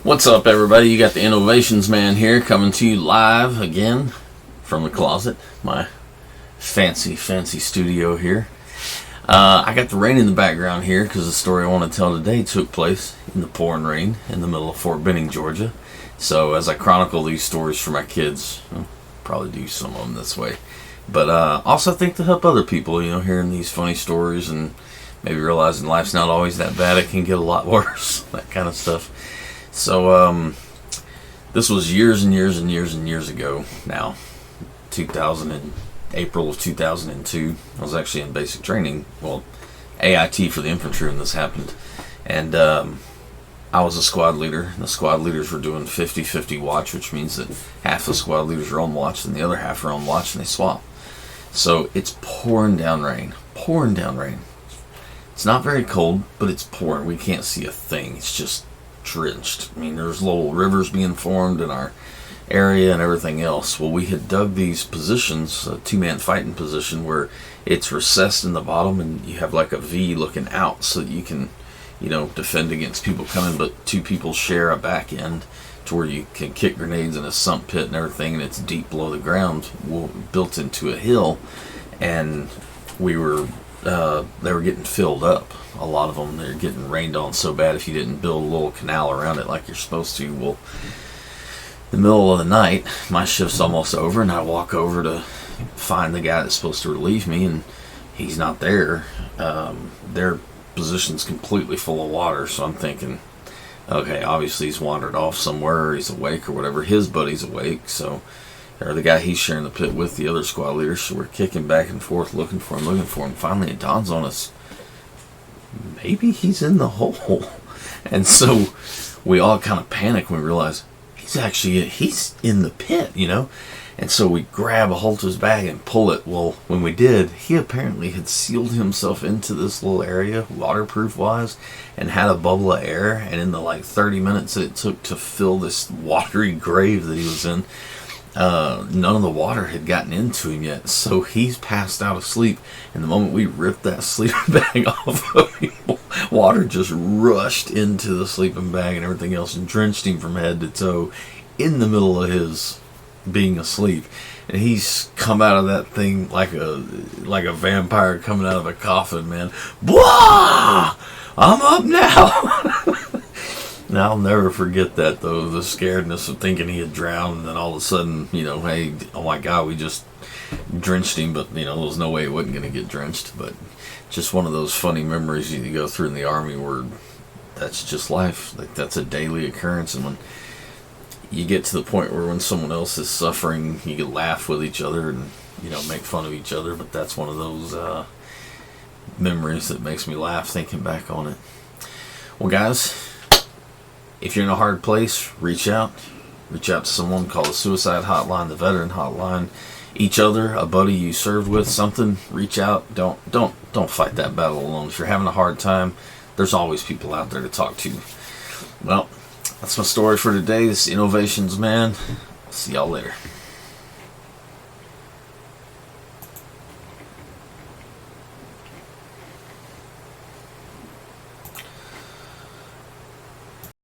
What's up, everybody? You got the Innovations Man here, coming to you live again from the closet, my fancy studio here. I got the rain in the background here because the story I want to tell today took place in the pouring rain in the middle of Fort Benning, Georgia. So as I chronicle these stories for my kids, I'll probably do some of them this way, but also I think to help other people, hearing these funny stories and maybe realizing life's not always that bad, it can get a lot worse, that kind of stuff. So, this was years ago now, April of 2002. I was actually in basic training, AIT for the infantry when this happened. And I was a squad leader. The squad leaders were doing 50-50 watch, which means that half the squad leaders are on watch and the other half are on watch, and they swap. So it's pouring down rain. It's not very cold, but it's pouring. We can't see a thing. It's just drenched. I mean, there's little rivers being formed in our area and everything else. Well, we had dug these positions, a two-man fighting position, where it's recessed in the bottom and you have like a V looking out so that you can, defend against people coming, but two people share a back end to where you can kick grenades in a sump pit and everything, and it's deep below the ground, built into a hill, and they were getting filled up. A lot of them, they're getting rained on so bad if you didn't build a little canal around it like you're supposed to. Well, the middle of the night, my shift's almost over, and I walk over to find the guy that's supposed to relieve me, and he's not there. Their position's completely full of water, so I'm thinking, okay, obviously he's wandered off somewhere, or he's awake or whatever. His buddy's awake, or the guy he's sharing the pit with, the other squad leader, so we're kicking back and forth looking for him. Finally it dawns on us, maybe he's in the hole. And so we all kind of panic when we realize he's in the pit, and so we grab a hold of his bag and pull it. Well, when we did, he apparently had sealed himself into this little area, waterproof wise, and had a bubble of air, and in the 30 minutes that it took to fill this watery grave that he was in, none of the water had gotten into him yet, so he's passed out asleep. And the moment we ripped that sleeping bag off of him, water just rushed into the sleeping bag and everything else and drenched him from head to toe in the middle of his being asleep. And he's come out of that thing like a vampire coming out of a coffin, man. Blah! I'm up now. And I'll never forget that, though, the scaredness of thinking he had drowned, and then all of a sudden, hey, oh my God, we just drenched him, but, there was no way he wasn't going to get drenched. But just one of those funny memories you go through in the Army where that's just life. That's a daily occurrence, and when you get to the point where when someone else is suffering, you can laugh with each other and, make fun of each other, but that's one of those memories that makes me laugh thinking back on it. Well, guys, if you're in a hard place, reach out to someone. Call the suicide hotline, the veteran hotline, each other, a buddy you served with, something. Reach out. Don't fight that battle alone. If you're having a hard time, there's always people out there to talk to. Well, that's my story for today. This is Innovations Man. See y'all later.